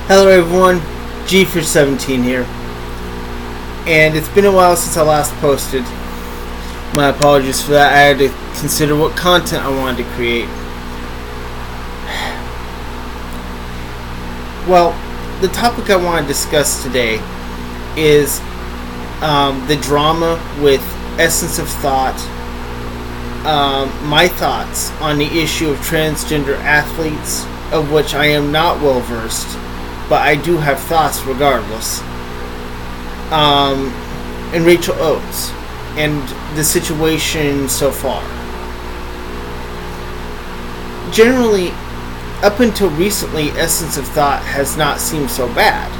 Hello everyone, G for 17 here, and it's been a while since I last posted. My apologies for that. I had to consider what content I wanted to create. Well, the topic I want to discuss today is the drama with Essence of Thought, my thoughts on the issue of transgender athletes, of which I am not well versed, but I do have thoughts regardless, and Rachel Oates, and the situation so far. Generally, up until recently, Essence of Thought has not seemed so bad.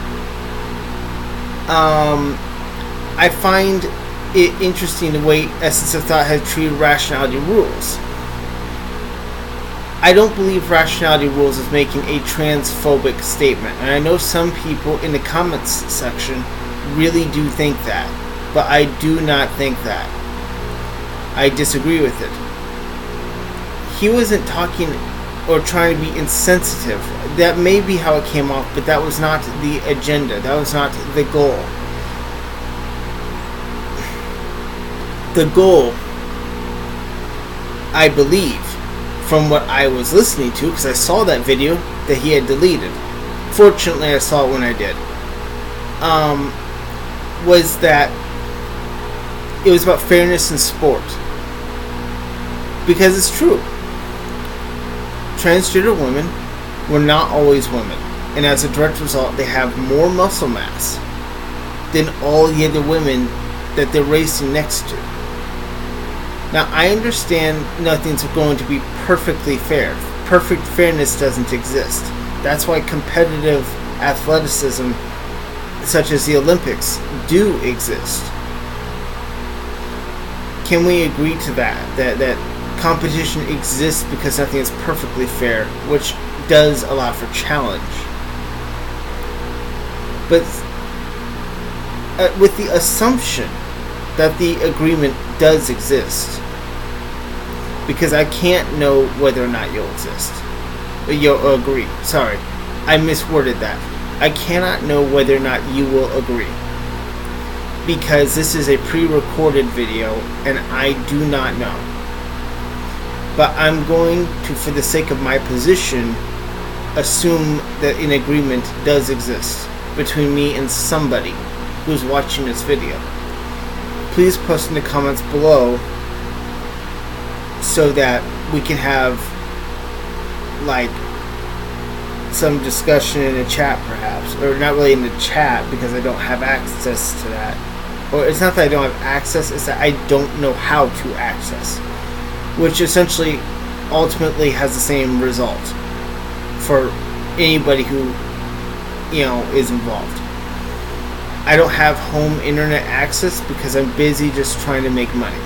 I find it interesting the way Essence of Thought has treated rationality rules. I don't believe rationality rules is making a transphobic statement, and I know some people in the comments section really do think that, but I do not think that. I disagree with it. He wasn't talking or trying to be insensitive. That may be how it came off, but that was not the agenda. That was not the goal. The goal, I believe, from what I was listening to, because I saw that video that he had deleted. Fortunately, I saw it when I did. Was that it was about fairness in sport. Because it's true. Transgender women were not always women. And as a direct result, they have more muscle mass than all the other women that they're racing next to. Now, I understand nothing's going to be perfectly fair. Perfect fairness doesn't exist. That's why competitive athleticism, such as the Olympics, do exist. Can we agree to that? That competition exists because nothing is perfectly fair, which does allow for challenge. But with the assumption that the agreement does exist, because I can't know whether or not you'll agree. Sorry, I misworded that. I cannot know whether or not you will agree, because this is a pre-recorded video and I do not know. But I'm going to, for the sake of my position, assume that an agreement does exist between me and somebody who's watching this video. Please post in the comments below so that we can have like some discussion in the chat, perhaps, or not really in the chat because I don't have access to that. Or it's not that I don't have access, it's that I don't know how to access, which essentially ultimately has the same result for anybody who is involved. I don't have home internet access because I'm busy just trying to make money.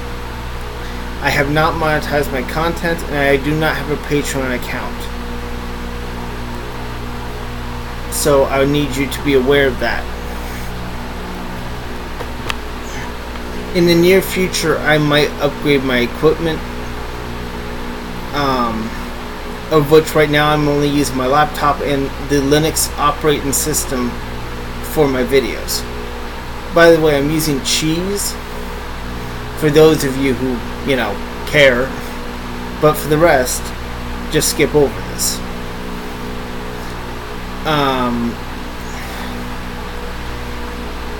I have not monetized my content, and I do not have a Patreon account. So I need you to be aware of that. In the near future, I might upgrade my equipment, of which right now I'm only using my laptop and the Linux operating system for my videos. By the way, I'm using cheese for those of you who, care, but for the rest, just skip over this.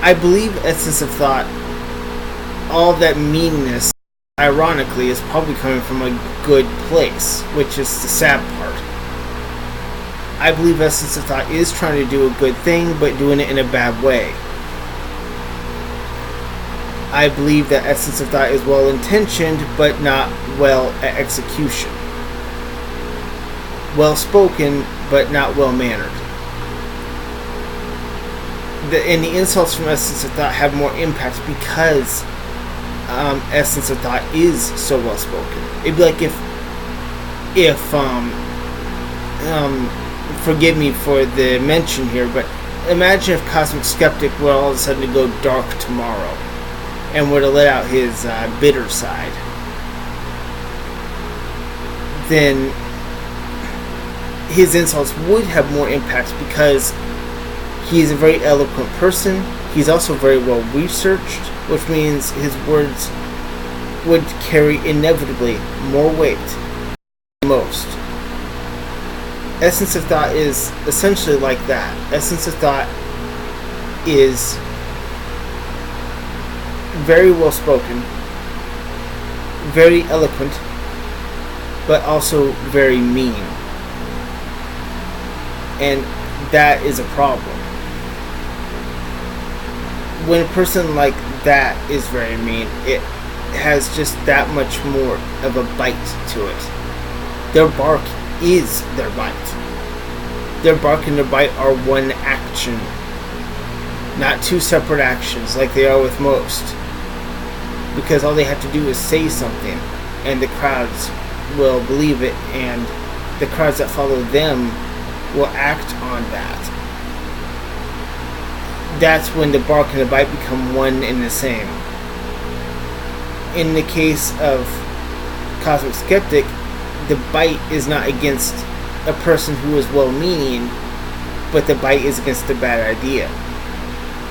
I believe Essence of Thought, all that meanness, ironically, is probably coming from a good place, which is the sad part. I believe Essence of Thought is trying to do a good thing, but doing it in a bad way. I believe that Essence of Thought is well-intentioned, but not well at execution. Well-spoken, but not well-mannered. And the insults from Essence of Thought have more impact because Essence of Thought is so well-spoken. It'd be like if forgive me for the mention here, but imagine if Cosmic Skeptic were all of a sudden to go dark tomorrow and were to let out his bitter side. Then his insults would have more impact because He is a very eloquent person. He's also very well researched, which means his words would carry inevitably more weight than most. Essence of Thought is essentially like that. Essence of Thought is very well spoken, very eloquent, but also very mean. And that is a problem. When a person like that is very mean, it has just that much more of a bite to it. Their bark is their bite. Their bark and their bite are one action, not two separate actions like they are with most. Because all they have to do is say something, and the crowds will believe it, and the crowds that follow them will act on that. That's when the bark and the bite become one and the same. In the case of Cosmic Skeptic, the bite is not against a person who is well-meaning, but the bite is against a bad idea.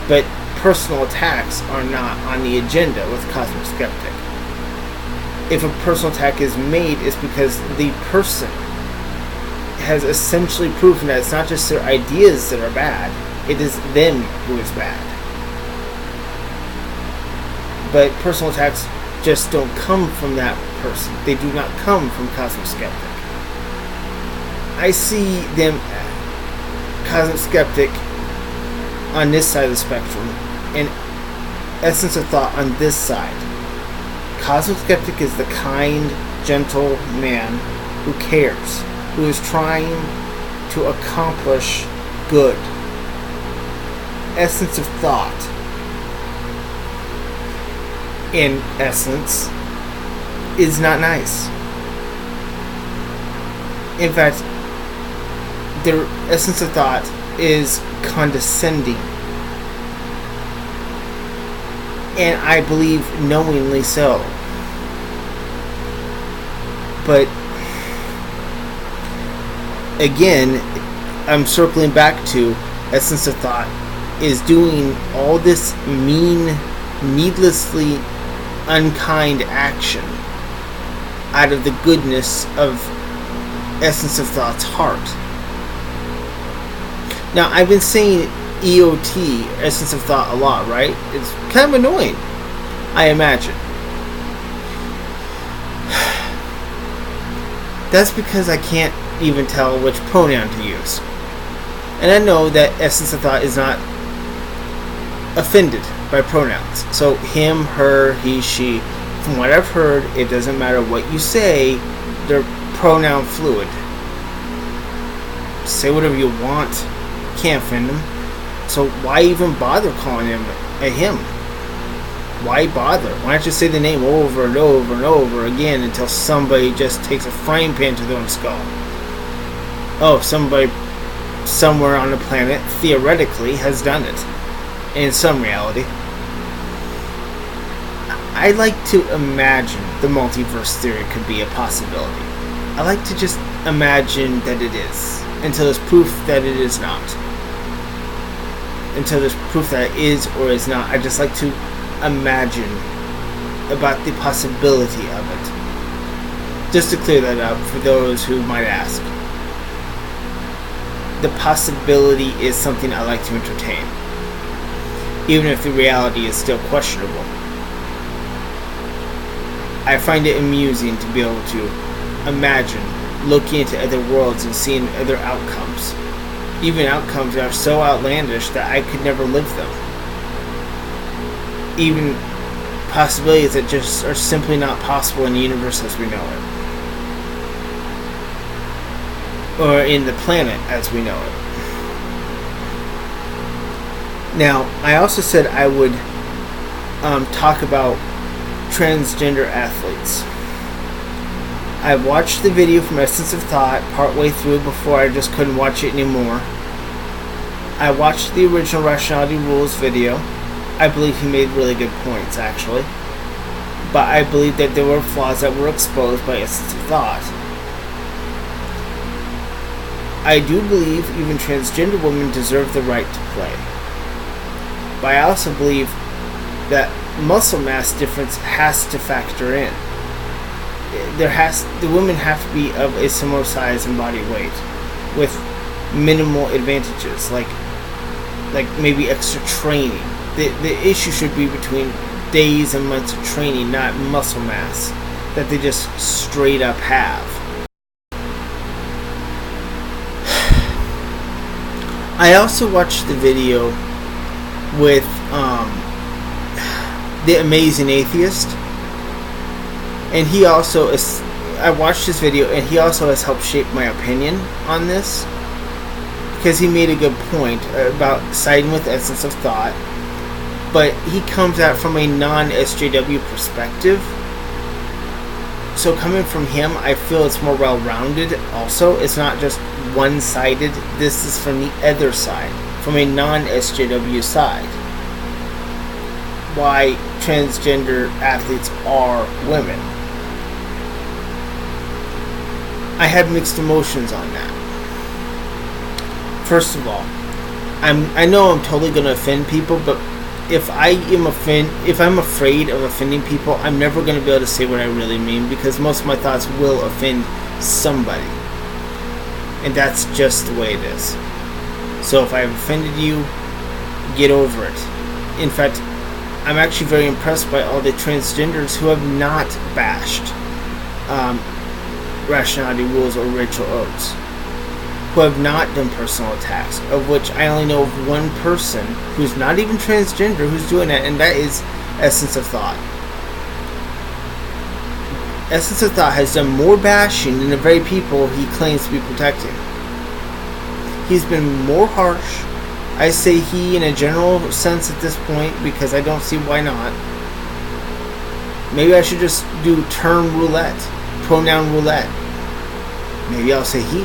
But personal attacks are not on the agenda with Cosmic Skeptic. If a personal attack is made, it's because the person has essentially proven that it's not just their ideas that are bad, it is them who is bad. But personal attacks just don't come from that person. They do not come from Cosmic Skeptic. I see them, Cosmic Skeptic, on this side of the spectrum, and Essence of Thought on this side. Cosmic Skeptic is the kind, gentle man who cares, who is trying to accomplish good. Essence of Thought, in essence, is not nice. In fact, their Essence of Thought is condescending. And I believe knowingly so. But again, I'm circling back to Essence of Thought is doing all this mean, needlessly unkind action out of the goodness of Essence of Thought's heart. Now, I've been saying EOT, Essence of Thought, a lot, right? It's kind of annoying, I imagine. That's because I can't even tell which pronoun to use. And I know that Essence of Thought is not offended by pronouns. So him, her, he, she. From what I've heard, it doesn't matter what you say, they're pronoun fluid. Say whatever you want. Can't offend them. So why even bother calling him a him? Why bother? Why not just say the name over and over and over again until somebody just takes a frying pan to their own skull? Oh, somebody somewhere on the planet theoretically has done it. In some reality. I like to imagine the multiverse theory could be a possibility. I like to just imagine that it is, until there's proof that it is not. Until there's proof that it is or is not, I just like to imagine about the possibility of it. Just to clear that up for those who might ask. The possibility is something I like to entertain, even if the reality is still questionable. I find it amusing to be able to imagine looking into other worlds and seeing other outcomes. Even outcomes that are so outlandish that I could never live them. Even possibilities that just are simply not possible in the universe as we know it. Or in the planet as we know it. Now, I also said I would talk about transgender athletes. I watched the video from Essence of Thought partway through before I just couldn't watch it anymore. I watched the original Rationality Rules video. I believe he made really good points, actually. But I believe that there were flaws that were exposed by Essence of Thought. I do believe even transgender women deserve the right to play. But I also believe that muscle mass difference has to factor in. The women have to be of a similar size and body weight, with minimal advantages, like maybe extra training. The issue should be between days and months of training, not muscle mass that they just straight up have. I also watched the video with the Amazing Atheist, and he also is. I watched his video, and he also has helped shape my opinion on this, because he made a good point about siding with Essence of Thought, but he comes out from a non-SJW perspective. So coming from him, I feel it's more well-rounded also. It's not just one-sided. This is from the other side, from a non-SJW side. Why transgender athletes are women. I had mixed emotions on that. First of all, I know I'm totally going to offend people, but if I'm afraid of offending people, I'm never going to be able to say what I really mean, because most of my thoughts will offend somebody. And that's just the way it is. So if I've offended you, get over it. In fact, I'm actually very impressed by all the transgenders who have not bashed Rationality Rules or Rachel Oates, who have not done personal attacks, of which I only know of one person who's not even transgender who's doing that, and that is Essence of Thought. Essence of Thought has done more bashing than the very people he claims to be protecting. He's been more harsh. I say he in a general sense at this point, because I don't see why not. Maybe I should just do term roulette, pronoun roulette. Maybe I'll say he.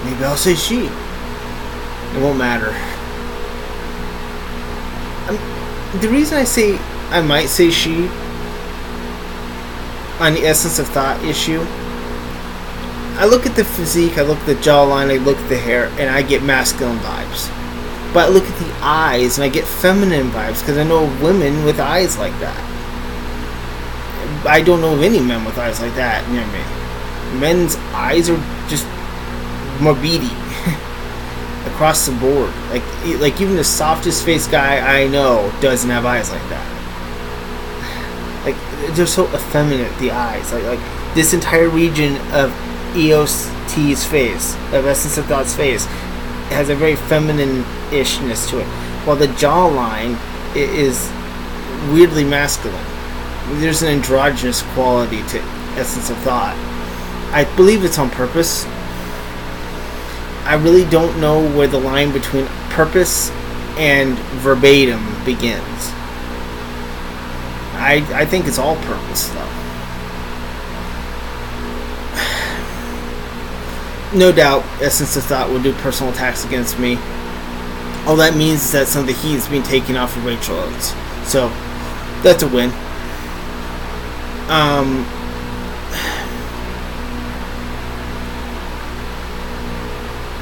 Maybe I'll say she. It won't matter. The reason I say I might say she on the Essence of Thought issue, I look at the physique, I look at the jawline, I look at the hair, and I get masculine vibes. But I look at the eyes, and I get feminine vibes, because I know of women with eyes like that. I don't know of any men with eyes like that near me. Men's eyes are just more beady across the board. Like even the softest faced guy I know doesn't have eyes like that. Like they're so effeminate, the eyes. Like this entire region of EOT's face, of Essence of Thought's face, has a very feminine-ishness to it, while the jawline is weirdly masculine. There's an androgynous quality to Essence of Thought. I believe it's on purpose. I really don't know where the line between purpose and verbatim begins. I think it's all purpose, though. No doubt, Essence of Thought will do personal attacks against me. All that means is that some of the heat is being taken off of Rachel Oates. So, that's a win.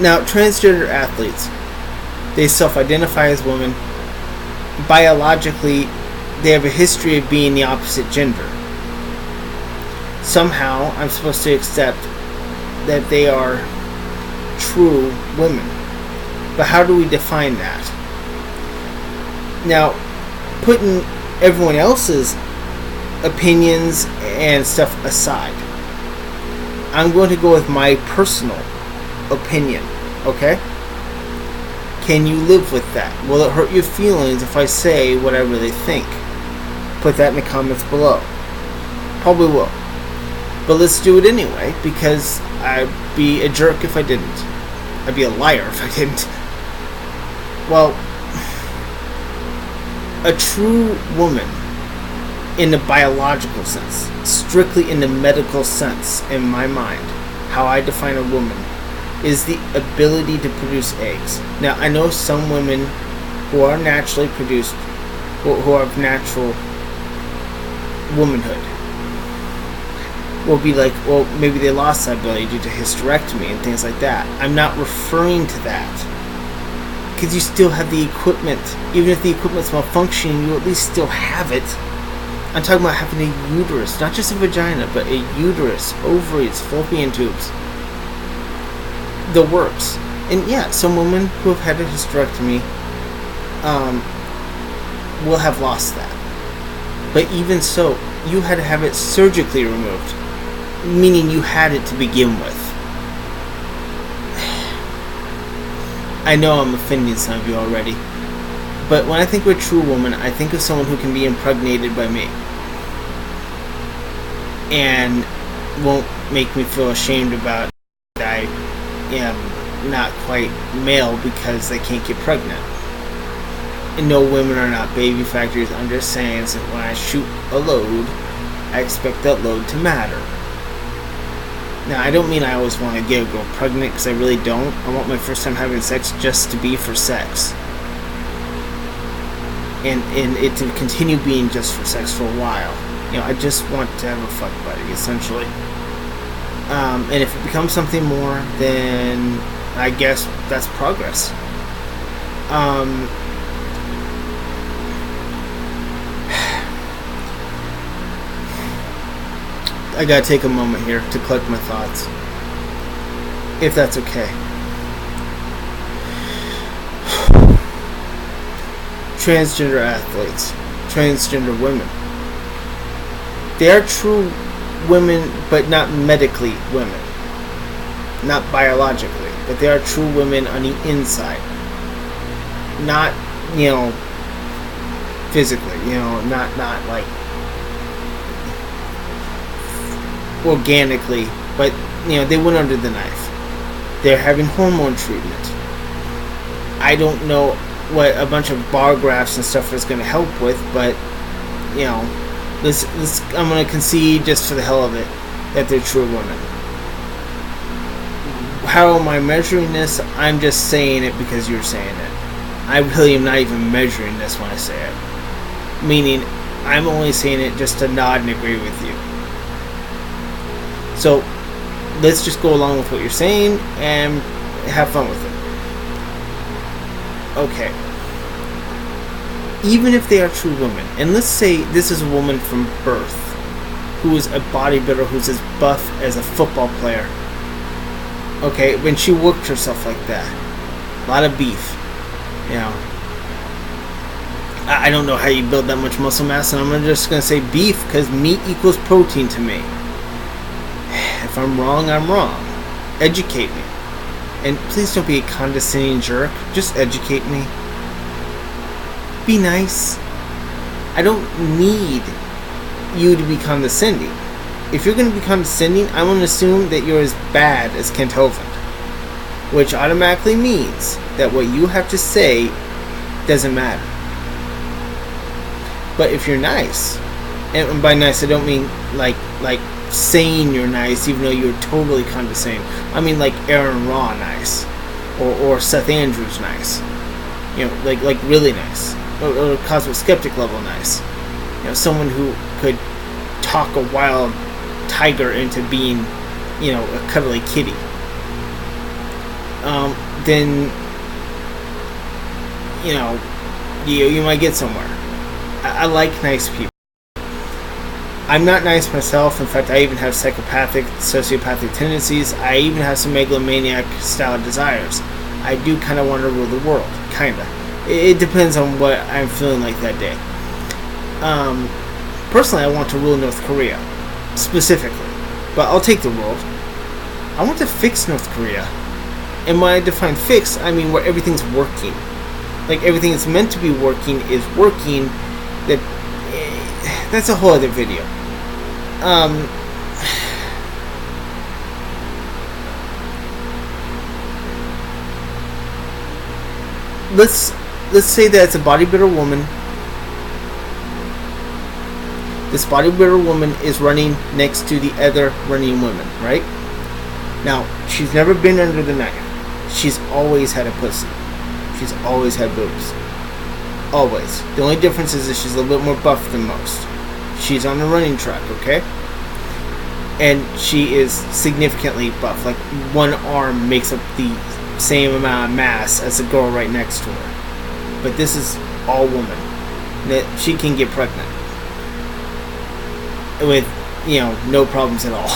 Now, transgender athletes, they self-identify as women. Biologically, they have a history of being the opposite gender. Somehow, I'm supposed to accept that they are true women. But how do we define that? Now, putting everyone else's opinions and stuff aside, I'm going to go with my personal opinion, okay? Can you live with that? Will it hurt your feelings if I say what I really think? Put that in the comments below. Probably will. But let's do it anyway, because I'd be a jerk if I didn't. I'd be a liar if I didn't. Well, a true woman, in the biological sense, strictly in the medical sense, in my mind, how I define a woman, is the ability to produce eggs. Now, I know some women who are naturally produced, who have natural womanhood. will be like, well, maybe they lost that ability due to hysterectomy and things like that. I'm not referring to that. Because you still have the equipment. Even if the equipment's malfunctioning, you at least still have it. I'm talking about having a uterus, not just a vagina, but a uterus, ovaries, fallopian tubes. The works. And yeah, some women who have had a hysterectomy will have lost that. But even so, you had to have it surgically removed, meaning you had it to begin with. I know I'm offending some of you already, but when I think of a true woman, I think of someone who can be impregnated by me and won't make me feel ashamed about that I am not quite male because they can't get pregnant. And no, women are not baby factories. I'm just saying that when I shoot a load, I expect that load to matter. Now, I don't mean I always want to get a girl pregnant, because I really don't. I want my first time having sex just to be for sex. And it to continue being just for sex for a while. You know, I just want to have a fuck buddy, essentially. And if it becomes something more, then I guess that's progress. I gotta take a moment here to collect my thoughts, if that's okay. Transgender athletes, transgender women. They are true women, but not medically women. Not biologically, but they are true women on the inside. Not, physically, not like organically, but they went under the knife. They're having hormone treatment. I don't know what a bunch of bar graphs and stuff is going to help with, but I'm going to concede just for the hell of it that they're true women. How am I measuring this? I'm just saying it because you're saying it. I really am not even measuring this when I say it. Meaning, I'm only saying it just to nod and agree with you. So, let's just go along with what you're saying and have fun with it. Okay. Even if they are true women, and let's say this is a woman from birth who is a bodybuilder who's as buff as a football player. Okay, when she worked herself like that. A lot of beef. I don't know how you build that much muscle mass, and I'm just going to say beef because meat equals protein to me. If I'm wrong, I'm wrong. Educate me. And please don't be a condescending jerk. Just educate me. Be nice. I don't need you to be condescending. If you're going to be condescending, I'm going to assume that you're as bad as Kent Hovind. Which automatically means that what you have to say doesn't matter. But if you're nice, and by nice I don't mean like saying you're nice even though you're totally condescending. I mean like Aaron Raw nice, or Seth Andrews nice, like really nice, or Cosmic Skeptic level nice. Someone who could talk a wild tiger into being, a cuddly kitty. Then you might get somewhere. I like nice people. I'm not nice myself. In fact, I even have psychopathic, sociopathic tendencies. I even have some megalomaniac style desires. I do kind of want to rule the world. Kinda. It depends on what I'm feeling like that day. Personally, I want to rule North Korea. Specifically. But I'll take the world. I want to fix North Korea. And when I define fix, I mean where everything's working. Like everything that's meant to be working is working. That's a whole other video. Let's say that it's a bodybuilder woman. This bodybuilder woman is running next to the other running women, right? Now, she's never been under the knife. She's always had a pussy. She's always had boobs. Always. The only difference is that she's a little bit more buff than most. She's on the running track, okay? and she is significantly buff. Like, one arm makes up the same amount of mass as the girl right next to her. But this is all woman. That she can get pregnant with, no problems at all.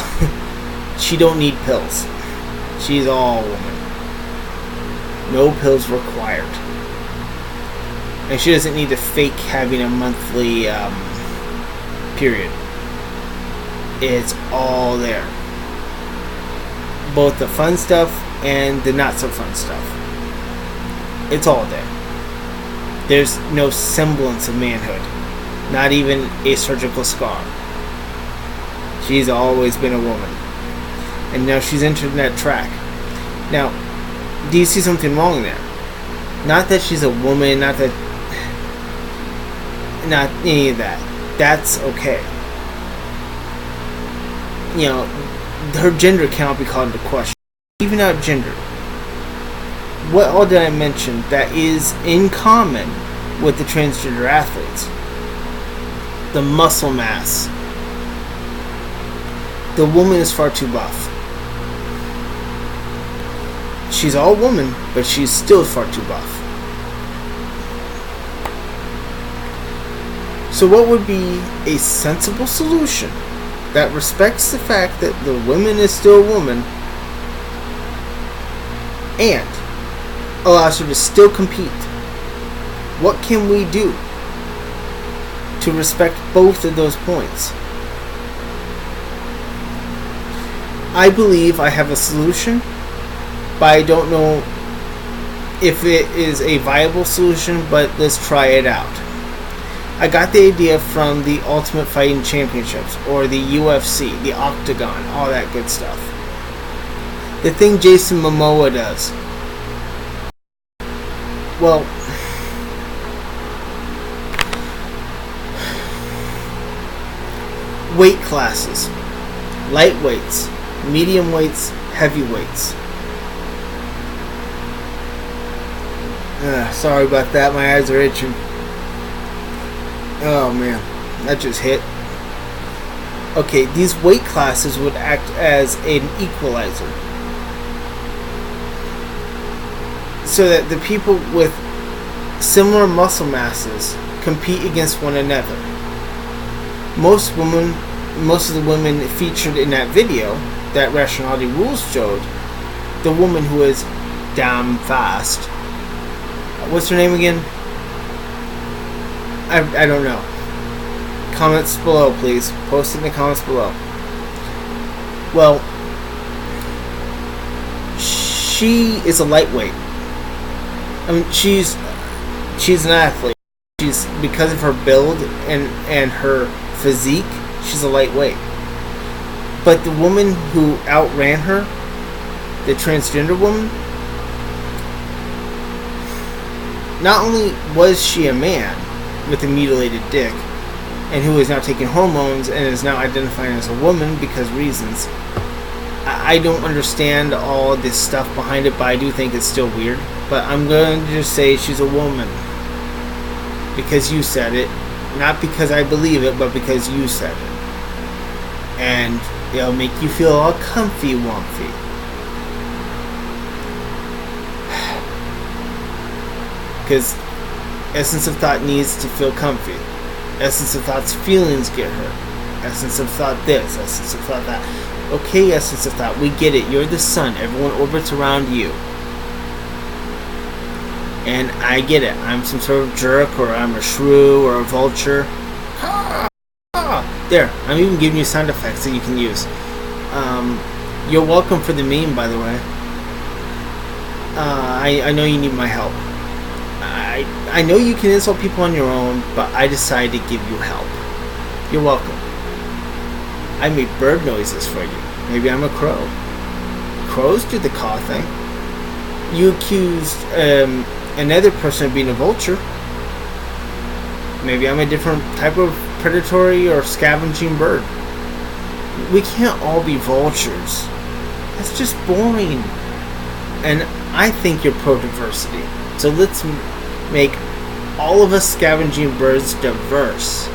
She don't need pills. She's all woman. No pills required. And she doesn't need to fake having a monthly period. It's all there. Both the fun stuff and the not so fun stuff. It's all there. There's no semblance of manhood. Not even a surgical scar. She's always been a woman. And now she's entered that track. Now, do you see something wrong there? Not that she's a woman, not any of that. That's okay. Her gender cannot be called into question. Even out gender. What all did I mention that is in common with the transgender athletes? The muscle mass. The woman is far too buff. She's all woman, but she's still far too buff. So what would be a sensible solution that respects the fact that the woman is still a woman and allows her to still compete? What can we do to respect both of those points? I believe I have a solution, but I don't know if it is a viable solution, but let's try it out. I got the idea from the Ultimate Fighting Championships, or the UFC, the Octagon, all that good stuff. The thing Jason Momoa does. Well, weight classes. Lightweights, medium weights, heavyweights. Sorry about that, my eyes are itching. Oh man, that just hit. Okay, these weight classes would act as an equalizer. So that the people with similar muscle masses compete against one another. Most of the women featured in that video that Rationality Rules showed, the woman who is damn fast. What's her name again? I don't know. Comments below, please. Post it in the comments below. Well, she is a lightweight. I mean, she's an athlete. She's, because of her build and her physique, she's a lightweight. But the woman who outran her, the transgender woman, not only was she a man with a mutilated dick, and who is now taking hormones and is now identifying as a woman because reasons. I don't understand all this stuff behind it, but I do think it's still weird. But I'm going to just say she's a woman. Because you said it. Not because I believe it, but because you said it. And it'll make you feel all comfy-wumpy. Because Essence of Thought needs to feel comfy. Essence of Thought's feelings get hurt. Essence of Thought this, Essence of Thought that. Okay, Essence of Thought, we get it. You're the sun. Everyone orbits around you. And I get it. I'm some sort of jerk, or I'm a shrew, or a vulture. There, I'm even giving you sound effects that you can use. You're welcome for the meme, by the way. I know you need my help. I know you can insult people on your own, but I decided to give you help. You're welcome. I made bird noises for you. Maybe I'm a crow. Crows do the caw thing. You accused another person of being a vulture. Maybe I'm a different type of predatory or scavenging bird. We can't all be vultures. That's just boring. And I think you're pro-diversity. So let's make all of us scavenging birds diverse.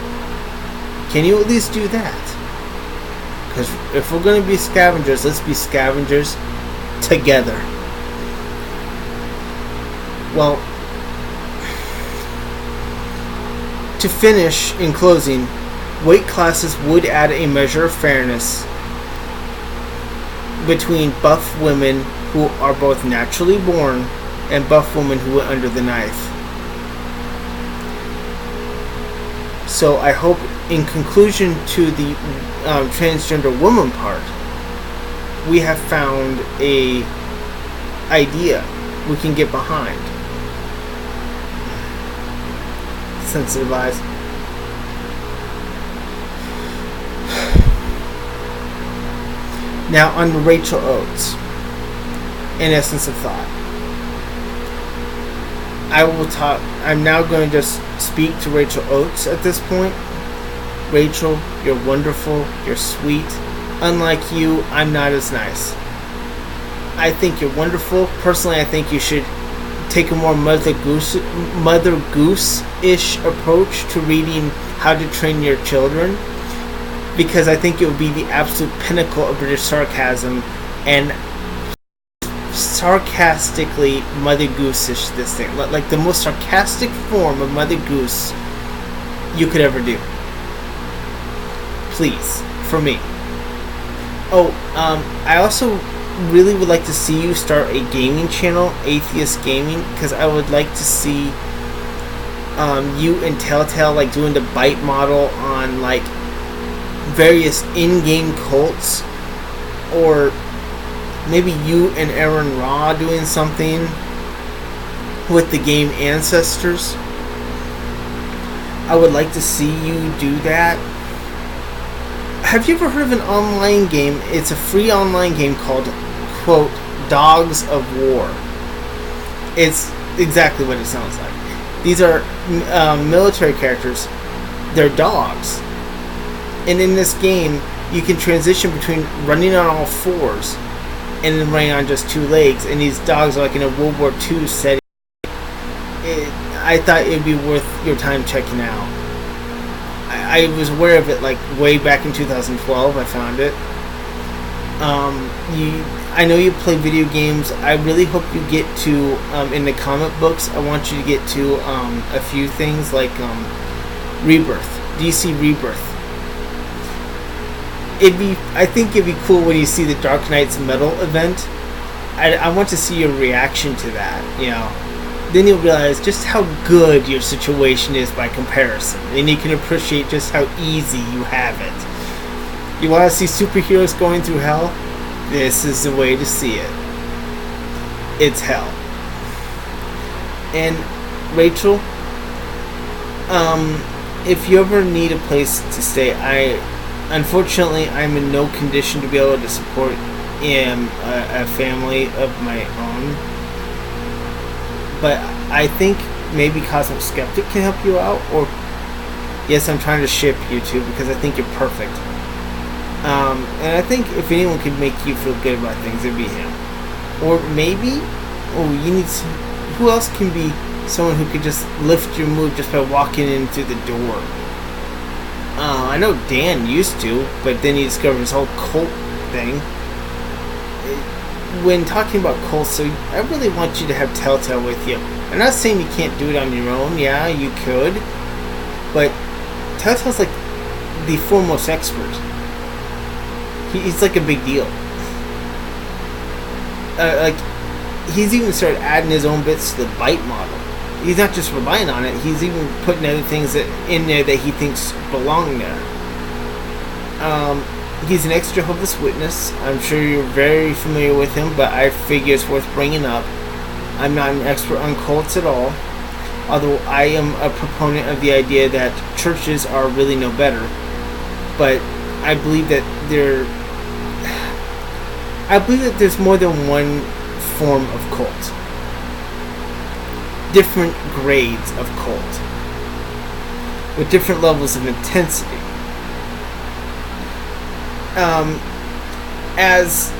Can you at least do that? Because if we're going to be scavengers, let's be scavengers together. Well, to finish, in closing, weight classes would add a measure of fairness between buff women who are both naturally born and buff women who went under the knife. So I hope, in conclusion to the transgender woman part, we have found a idea we can get behind. Sensitive eyes. Now on Rachel Oates in Essence of Thought. I'm now going to just speak to Rachel Oates at this point. Rachel, you're wonderful, you're sweet. Unlike you, I'm not as nice. I think you're wonderful. Personally, I think you should take a more Mother Goose-ish approach to reading How to Train Your Children, because I think it would be the absolute pinnacle of British sarcasm and sarcastically Mother Goose-ish this thing. Like the most sarcastic form of Mother Goose you could ever do. Please, for me. Oh, I also really would like to see you start a gaming channel, Atheist Gaming, because I would like to see you and Telltale like doing the bite model on like various in-game cults, or maybe you and Aaron Raw doing something with the game Ancestors. I would like to see you do that. Have you ever heard of an online game? It's a free online game called, quote, Dogs of War. It's exactly what it sounds like. These are military characters. They're dogs. And in this game, you can transition between running on all fours and then running on just two legs. And these dogs are like in a World War II setting. I thought it would be worth your time checking out. I was aware of it like way back in 2012. I found it. I know you play video games. I really hope you get to in the comic books. I want you to get to a few things like Rebirth, DC Rebirth. I think it'd be cool when you see the Dark Knight's Metal event. I want to see your reaction to that. You know. Then you'll realize just how good your situation is by comparison. And you can appreciate just how easy you have it. You want to see superheroes going through hell? This is the way to see it. It's hell. And Rachel, if you ever need a place to stay, unfortunately I'm in no condition to be able to support a family of my own. But I think maybe Cosmic Skeptic can help you out. Or, yes, I'm trying to ship you two because I think you're perfect. And I think if anyone could make you feel good about things, it'd be him. Or maybe, who else can be someone who could just lift your mood just by walking in through the door? I know Dan used to, but then he discovered his whole cult thing. When talking about cults, so I really want you to have Telltale with you. I'm not saying you can't do it on your own. Yeah, you could. But Telltale's like the foremost expert. He's like a big deal. Like, he's even started adding his own bits to the bite model. He's not just relying on it. He's even putting other things in there that he thinks belong there. He's an ex-Jehovah's Witness. I'm sure you're very familiar with him, but I figure it's worth bringing up. I'm not an expert on cults at all, although I am a proponent of the idea that churches are really no better. But I believe that there's more than one form of cult. Different grades of cult, with different levels of intensity. As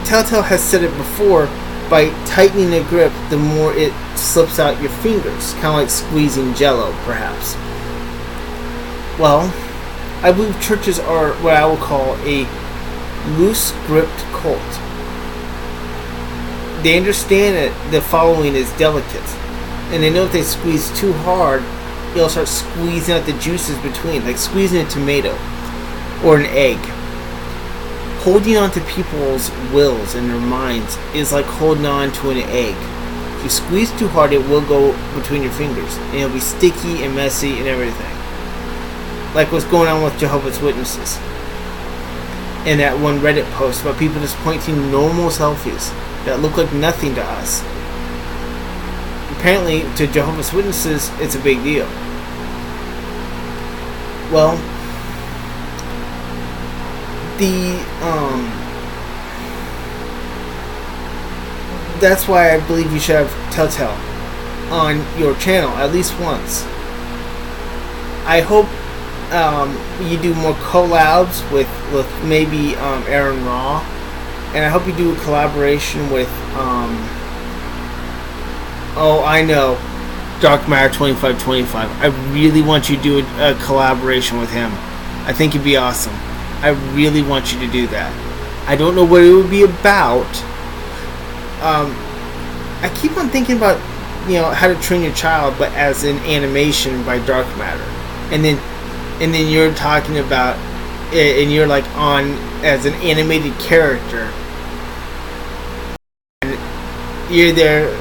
Telltale has said it before, by tightening the grip, the more it slips out your fingers, kind of like squeezing Jello, perhaps. Well, I believe churches are what I will call a loose gripped cult. They understand that the following is delicate, and they know if they squeeze too hard, they'll start squeezing out the juices between, like squeezing a tomato or an egg. Holding on to people's wills and their minds is like holding on to an egg. If you squeeze too hard, it will go between your fingers, and it'll be sticky and messy and everything. Like what's going on with Jehovah's Witnesses. And that one Reddit post about people just pointing normal selfies that look like nothing to us. Apparently, to Jehovah's Witnesses, it's a big deal. Well, that's why I believe you should have Telltale on your channel at least once. I hope you do more collabs with maybe Aaron Raw, and I hope you do a collaboration with I know, Dark Matter 2525. I really want you to do a collaboration with him. I think it'd be awesome. I really want you to do that. I don't know what it would be about. I keep on thinking about, How to Train Your Child, but as an animation by Dark Matter, and then you're talking about, and you're like on as an animated character, and you're there,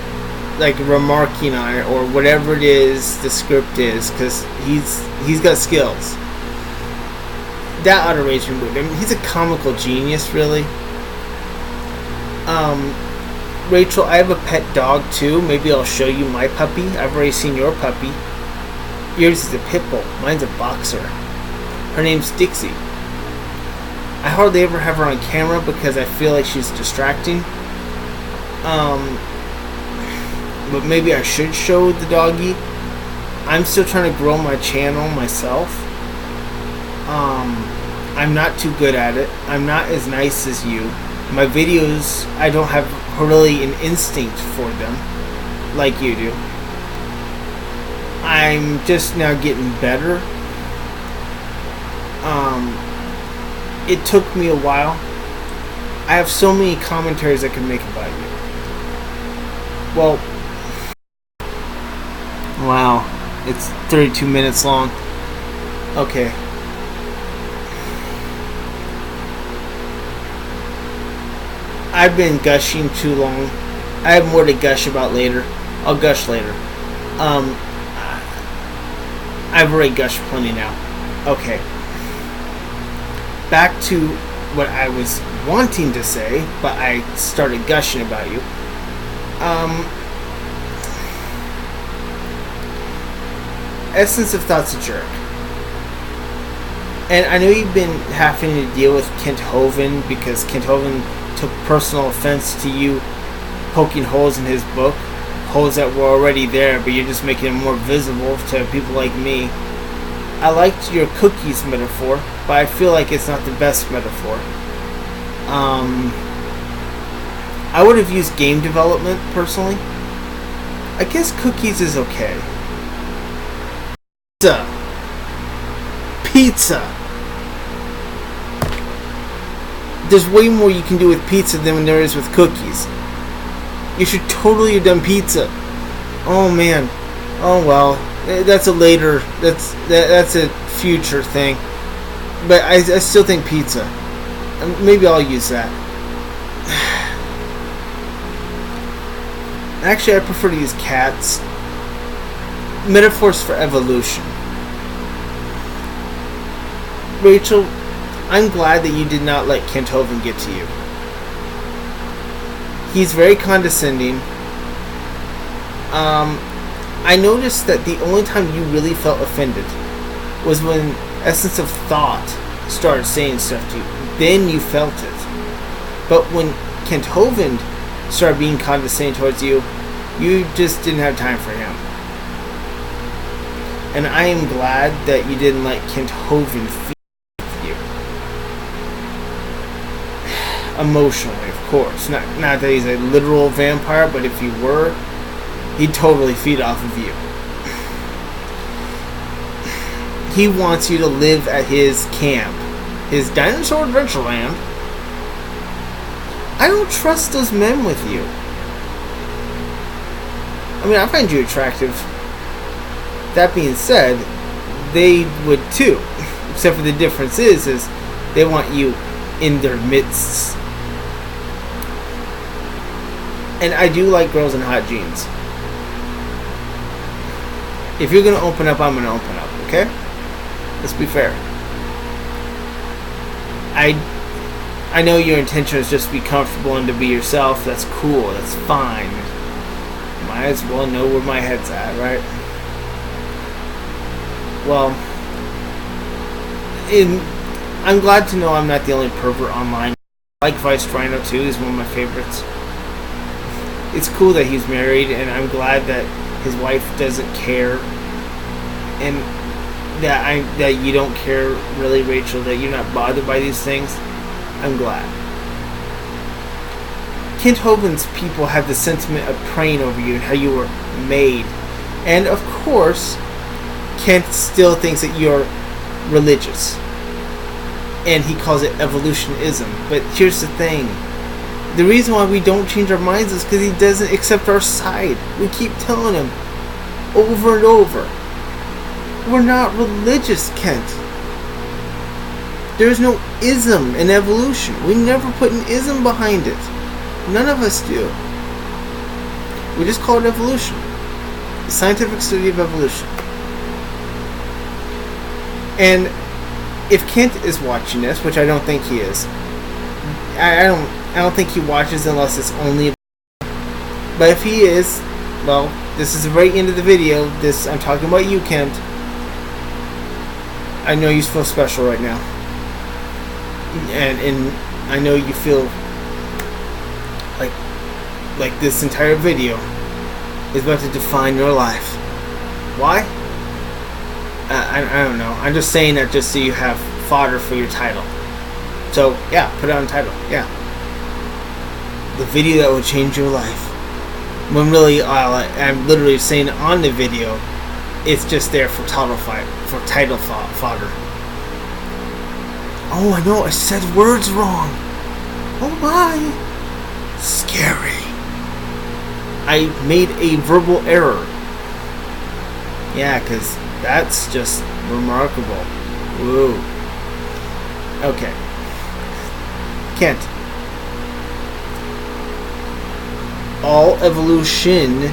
like remarking on it or whatever it is the script is, because he's got skills. That ought to raise your mood. I mean, he's a comical genius, really. Rachel, I have a pet dog too. Maybe I'll show you my puppy. I've already seen your puppy. Yours is a pit bull. Mine's a boxer. Her name's Dixie. I hardly ever have her on camera because I feel like she's distracting. But maybe I should show the doggy. I'm still trying to grow my channel myself. I'm not too good at it. I'm not as nice as you. My videos, I don't have really an instinct for them like you do. I'm just now getting better. It took me a while. I have so many commentaries I can make about you. Well, wow, it's 32 minutes long. Okay. I've been gushing too long. I have more to gush about later. I'll gush later. I've already gushed plenty now. Okay. Back to what I was wanting to say, but I started gushing about you. Essence of Thought's a jerk. And I know you've been having to deal with Kent Hovind because Kent Hovind took personal offense to you poking holes in his book. Holes that were already there, but you're just making them more visible to people like me. I liked your cookies metaphor, but I feel like it's not the best metaphor. I would have used game development, personally. I guess cookies is okay. Pizza. There's way more you can do with pizza than there is with cookies. You should totally have done pizza. Oh man. Oh well. That's a later. That's a future thing. But I still think pizza. Maybe I'll use that. Actually, I prefer to use cats. Metaphors for evolution. Rachel, I'm glad that you did not let Kent Hovind get to you. He's very condescending. I noticed that the only time you really felt offended was when Essence of Thought started saying stuff to you. Then you felt it. But when Kent Hovind started being condescending towards you, you just didn't have time for him. And I am glad that you didn't let Kent Hovind feed you. Emotionally, of course. Not that he's a literal vampire, but if he were, he'd totally feed off of you. He wants you to live at his camp, his dinosaur adventureland, I don't trust those men with you. I mean, I find you attractive. That being said, they would too. Except for the difference is they want you in their midst. And I do like girls in hot jeans. If you're gonna open up, I'm gonna open up, okay? Let's be fair. I know your intention is just to be comfortable and to be yourself. That's cool. That's fine. Might as well know where my head's at, right? Well, I'm glad to know I'm not the only pervert online. I like Vice Rhino too. He's one of my favorites. It's cool that he's married, and I'm glad that his wife doesn't care, and that you don't care, really, Rachel, that you're not bothered by these things. I'm glad. Kent Hovind's people have the sentiment of praying over you and how you were made. And of course, Kent still thinks that you're religious. And he calls it evolutionism. But here's the thing. The reason why we don't change our minds is because he doesn't accept our side. We keep telling him over and over. We're not religious, Kent. There's no ism in evolution. We never put an ism behind it. None of us do. We just call it evolution. The scientific study of evolution. And if Kent is watching this, which I don't think he is, I don't think he watches unless it's only. But if he is, well, this is the very end of the video. I'm talking about you, Kent. I know you feel special right now. And I know you feel like this entire video is about to define your life. Why? I don't know. I'm just saying that just so you have fodder for your title. So yeah, put it on title. Yeah, the video that will change your life. When really, I'm literally saying on the video, it's just there for title fodder. Oh, I know, I said words wrong. Oh my. Scary. I made a verbal error. Yeah, because that's just remarkable. Woo. Okay. Kent. All evolution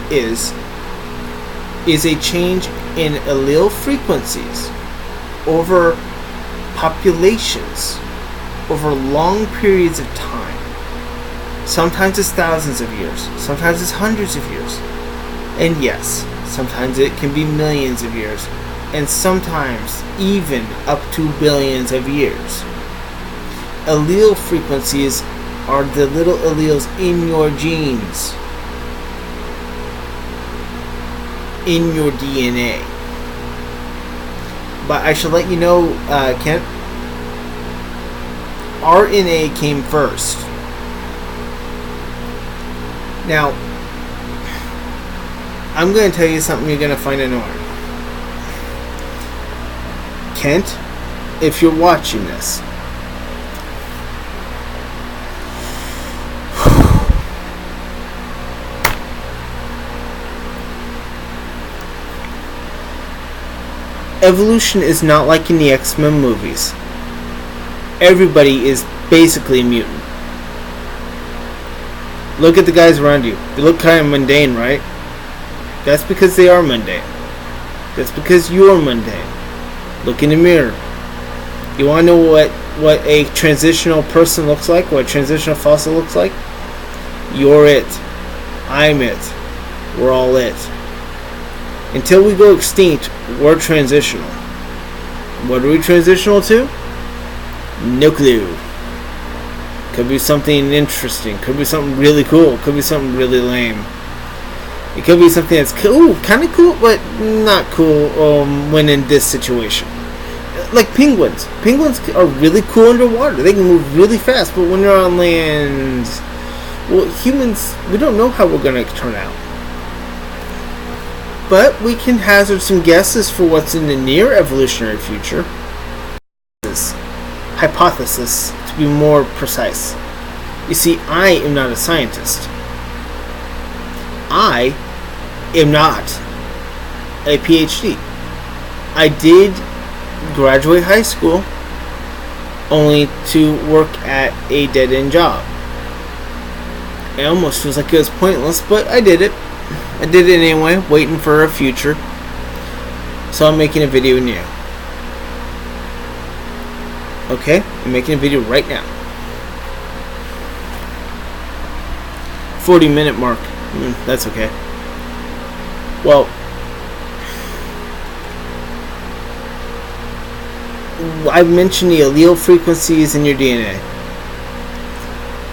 is a change in allele frequencies over populations over long periods of time. Sometimes it's thousands of years, sometimes it's hundreds of years, and yes, sometimes it can be millions of years, and sometimes even up to billions of years. Allele frequencies are the little alleles in your genes, in your DNA. But I should let you know, Kent, RNA came first. Now, I'm going to tell you something you're going to find annoying. Kent, if you're watching this, evolution is not like in the X-Men movies. Everybody is basically a mutant. Look at the guys around you. They look kind of mundane, right? That's because they are mundane. That's because you are mundane. Look in the mirror. You want to know what a transitional person looks like? What a transitional fossil looks like? You're it. I'm it. We're all it. Until we go extinct, we're transitional. What are we transitional to? No clue. Could be something interesting. Could be something really cool. Could be something really lame. It could be something that's cool, kind of cool, but not cool when in this situation. Like penguins. Penguins are really cool underwater. They can move really fast, but when they're on land, well, humans, we don't know how we're going to turn out. But we can hazard some guesses for what's in the near evolutionary future. Hypothesis, to be more precise. You see, I am not a scientist. I am not a PhD. I did graduate high school only to work at a dead-end job. It almost feels like it was pointless, but I did it. I did it anyway, waiting for a future. So I'm making a video now. Okay, I'm making a video right now. 40-minute mark. That's okay. Well, I've mentioned the allele frequencies in your DNA.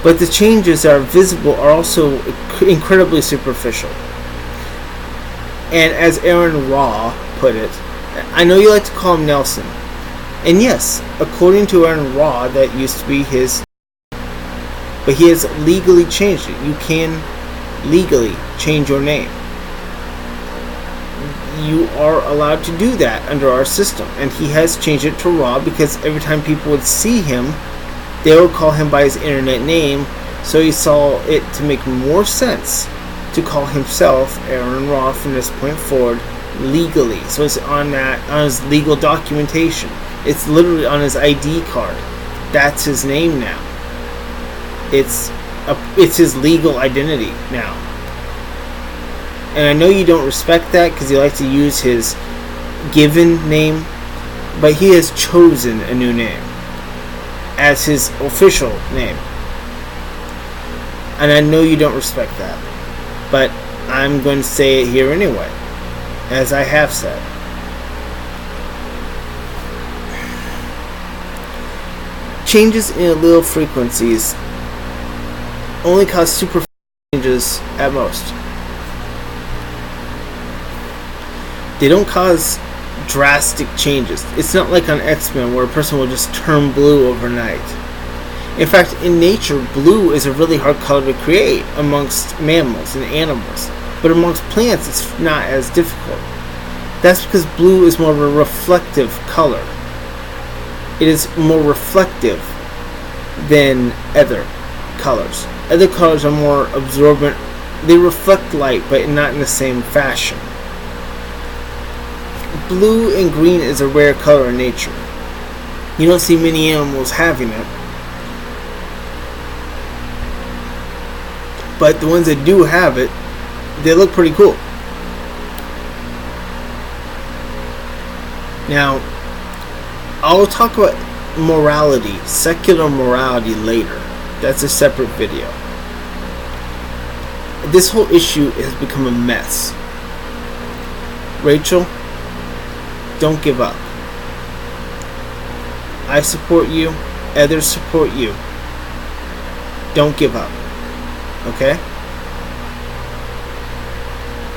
But the changes that are visible are also incredibly superficial. And as Aaron Raw put it, I know you like to call him Nelson. And yes, according to Aaron Raw, that used to be his. But he has legally changed it. You can legally change your name. You are allowed to do that under our system. And he has changed it to Raw because every time people would see him, they would call him by his internet name. So he saw it to make more sense to call himself Aaron Raw from this point forward legally. So it's on his legal documentation. It's literally on his ID card. That's his name now. It's his legal identity now. And I know you don't respect that because you like to use his given name, but he has chosen a new name as his official name. And I know you don't respect that, but I'm going to say it here anyway, as I have said. Changes in allele frequencies only cause superficial changes at most. They don't cause drastic changes. It's not like on X-Men where a person will just turn blue overnight. In fact, in nature, blue is a really hard color to create amongst mammals and animals. But amongst plants, it's not as difficult. That's because blue is more of a reflective color. It is more reflective than other colors. Other colors are more absorbent. They reflect light, but not in the same fashion. Blue and green is a rare color in nature. You don't see many animals having it. But the ones that do have it, they look pretty cool. Now, I'll talk about morality, secular morality later. That's a separate video. This whole issue has become a mess. Rachel, don't give up. I support you. Others support you. Don't give up. Okay?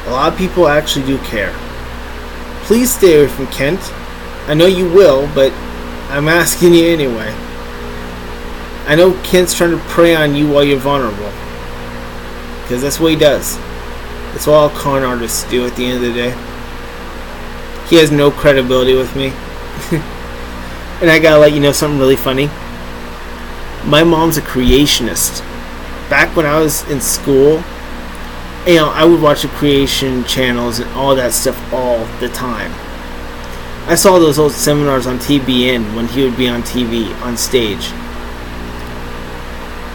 A lot of people actually do care. Please stay away from Kent. I know you will, but I'm asking you anyway. I know Kent's trying to prey on you while you're vulnerable. Because that's what he does. That's what all con artists do at the end of the day. He has no credibility with me. And I gotta let you know something really funny. My mom's a creationist. Back when I was in school, I would watch the creation channels and all that stuff all the time. I saw those old seminars on TBN when he would be on TV, on stage.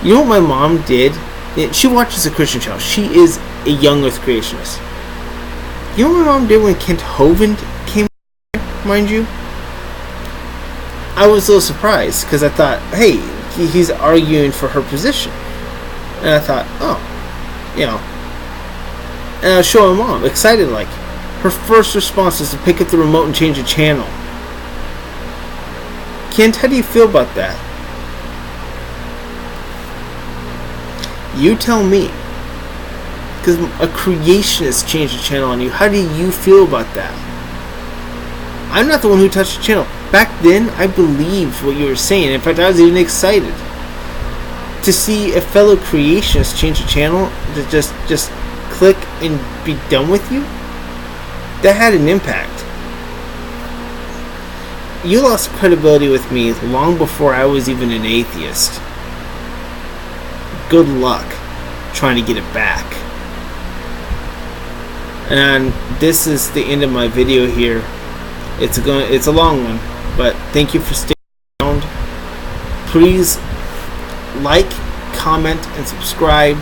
You know what my mom did? She watches the Christian channel. She is a young earth creationist. You know what my mom did when Kent Hovind came, mind you? I was a little surprised because I thought, hey, he's arguing for her position. And I thought, and I was showing mom, excited like. Her first response was to pick up the remote and change the channel. Kent, how do you feel about that? You tell me. Because a creationist changed the channel on you. How do you feel about that? I'm not the one who touched the channel. Back then, I believed what you were saying. In fact, I was even excited to see a fellow creationist change the channel to just click and be done with you. That had an impact. You lost credibility with me long before I was even an atheist. good luck trying to get it back. And this is the end of my video here. It's a long one, but thank you for staying around. Please like, comment, and subscribe.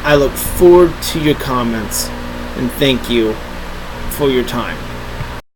I look forward to your comments, and thank you for your time.